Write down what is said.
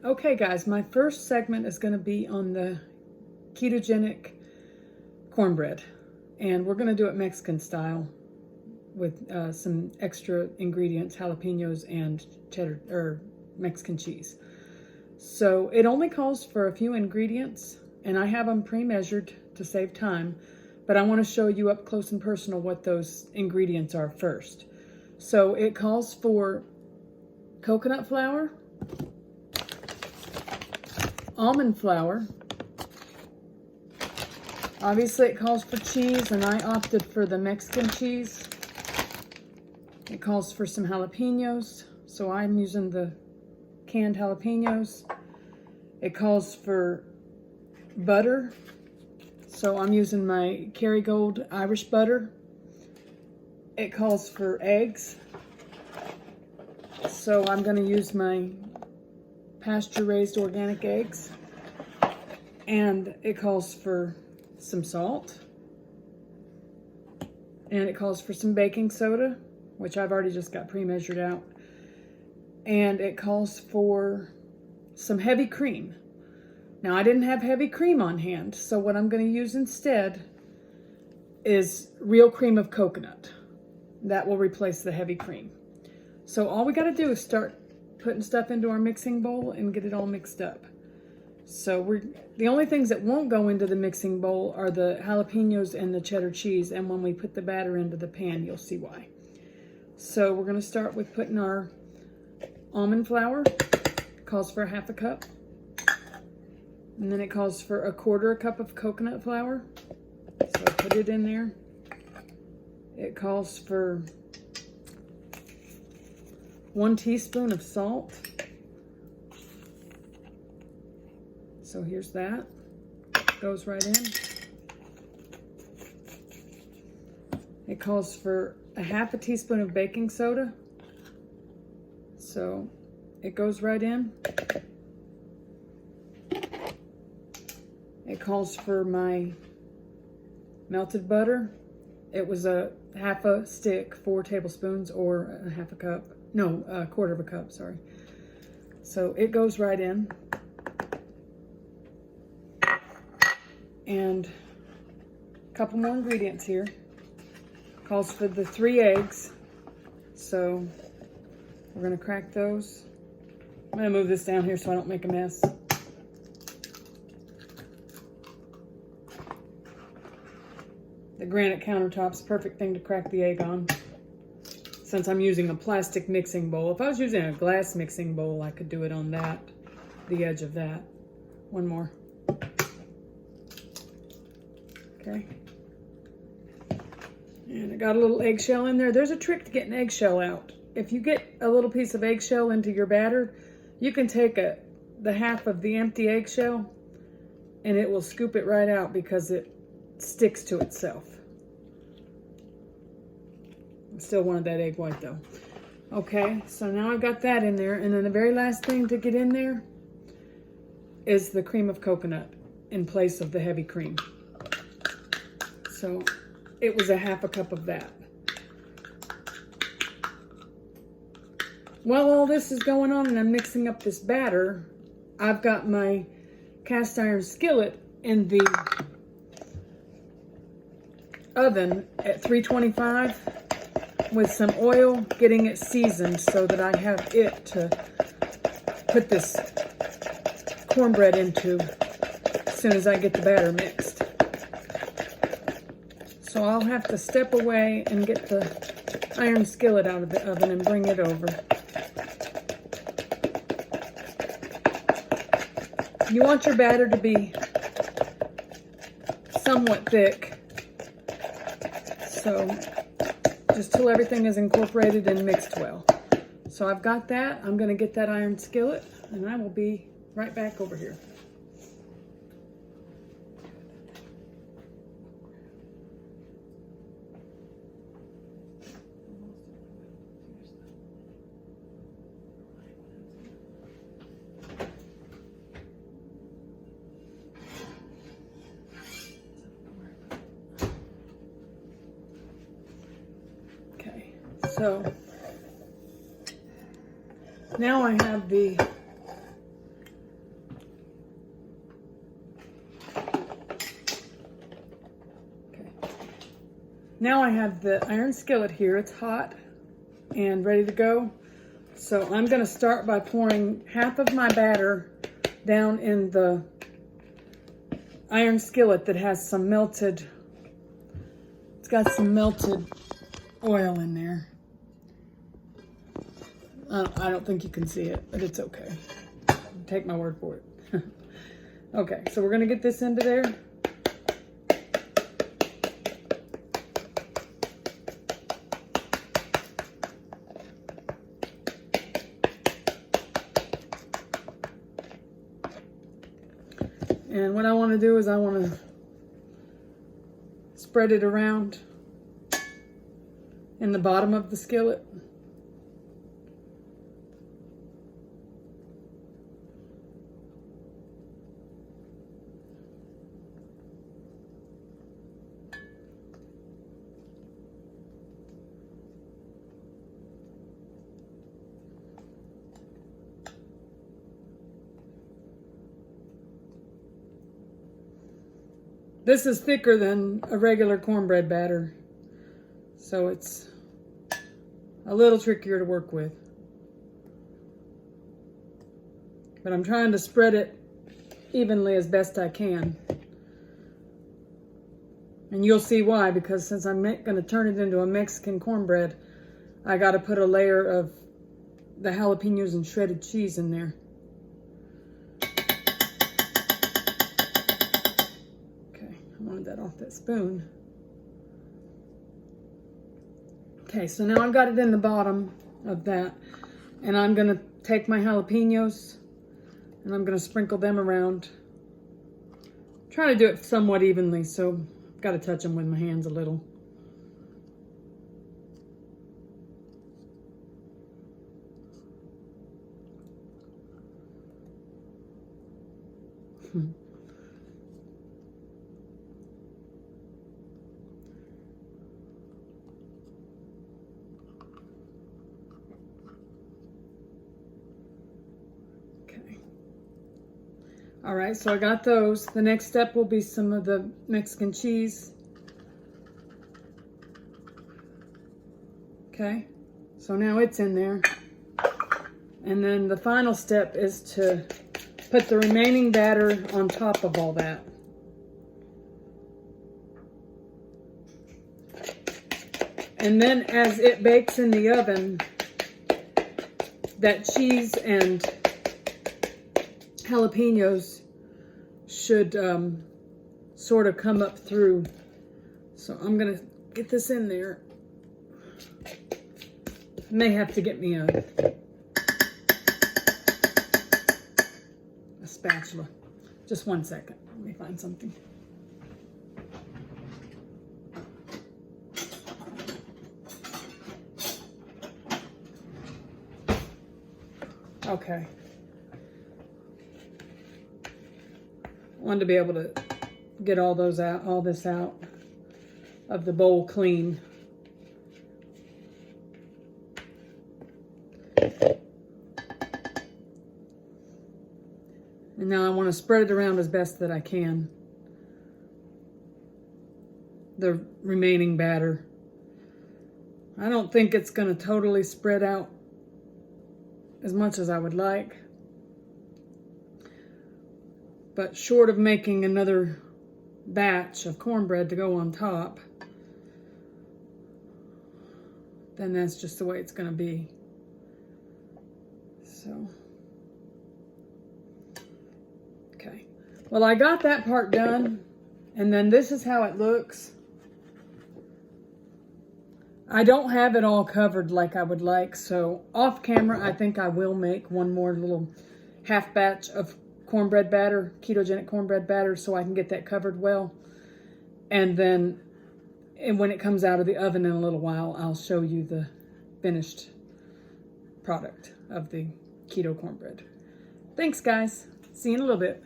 Okay guys, my first segment is going to be on the ketogenic cornbread, and we're going to do it Mexican style with some extra ingredients, jalapenos and cheddar or Mexican cheese. So it only calls for a few ingredients, and I have them pre-measured to save time, but I want to show you up close and personal what those ingredients are first. So it calls for coconut flour, almond flour. Obviously it calls for cheese, and I opted for the Mexican cheese. It calls for some jalapenos, so I'm using the canned jalapenos. It calls for butter, so I'm using my Kerrygold Irish butter. It calls for eggs, so I'm going to use my pasture-raised organic eggs. And it calls for some salt, and it calls for some baking soda, which I've already just got pre-measured out, and it calls for some heavy cream. Now I didn't have heavy cream on hand, so what I'm going to use instead is real cream of coconut. That will replace the heavy cream. So all we got to do is start putting stuff into our mixing bowl and get it all mixed up. So the only things that won't go into the mixing bowl are the jalapenos and the cheddar cheese, and when we put the batter into the pan, you'll see why. So we're going to start with putting our almond flour. It calls for 1/2 cup. And then it calls for 1/4 cup of coconut flour. So I put it in there. It calls for 1 teaspoon of salt. So here's that. Goes right in. It calls for 1/2 teaspoon of baking soda. So it goes right in. It calls for my melted butter. It was a 1/2 stick, 4 tablespoons, or 1/2 cup. No, 1/4 cup, sorry. So it goes right in. And a couple more ingredients here. Calls for the 3 eggs. So we're gonna crack those. I'm gonna move this down here so I don't make a mess. The granite countertop's perfect thing to crack the egg on, since I'm using a plastic mixing bowl. If I was using a glass mixing bowl, I could do it on that, the edge of that. One more. Okay. And I got a little eggshell in there. There's a trick to getting eggshell out. If you get a little piece of eggshell into your batter, you can take the 1/2 of the empty eggshell and it will scoop it right out because it sticks to itself. I still wanted that egg white though. Okay, so now I've got that in there, and then the very last thing to get in there is the cream of coconut in place of the heavy cream. So it was 1/2 cup of that. While all this is going on and I'm mixing up this batter, I've got my cast iron skillet in the oven at 325 with some oil, getting it seasoned so that I have it to put this cornbread into as soon as I get the batter mixed. So I'll have to step away and get the iron skillet out of the oven and bring it over. You want your batter to be somewhat thick, so just till everything is incorporated and mixed well. So I've got that. I'm going to get that iron skillet, and I will be right back over here. So now I have the Now I have the iron skillet here. It's hot and ready to go. So I'm going to start by pouring half of my batter down in the iron skillet that has some melted, it's got some melted oil in there. I don't think you can see it, but it's okay. Take my word for it. Okay, so we're going to get this into there. And what I want to do is I want to spread it around in the bottom of the skillet. This is thicker than a regular cornbread batter, so it's a little trickier to work with. But I'm trying to spread it evenly as best I can. And you'll see why, because since I'm going to turn it into a Mexican cornbread, I got to put a layer of the jalapenos and shredded cheese in there. That off that spoon. Okay, so now I've got it in the bottom of that, and I'm gonna take my jalapenos and I'm gonna sprinkle them around. Try to do it somewhat evenly, so I've got to touch them with my hands a little. All right, so I got those. The next step will be some of the Mexican cheese. Okay, so now it's in there. And then the final step is to put the remaining batter on top of all that. And then as it bakes in the oven, that cheese and jalapenos should sort of come up through. So I'm gonna get this in there. I may have to get me a spatula. Just one second. Let me find something. Okay. Wanted to be able to get all those out, all this out of the bowl clean. And now I want to spread it around as best that I can. The remaining batter. I don't think it's going to totally spread out as much as I would like. But short of making another batch of cornbread to go on top, then that's just the way it's going to be. So, okay. Well, I got that part done, and then this is how it looks. I don't have it all covered like I would like, so off camera, I think I will make one more little half batch of cornbread batter, ketogenic cornbread batter, so I can get that covered well. And then when it comes out of the oven in a little while, I'll show you the finished product of the keto cornbread. Thanks, guys. See you in a little bit.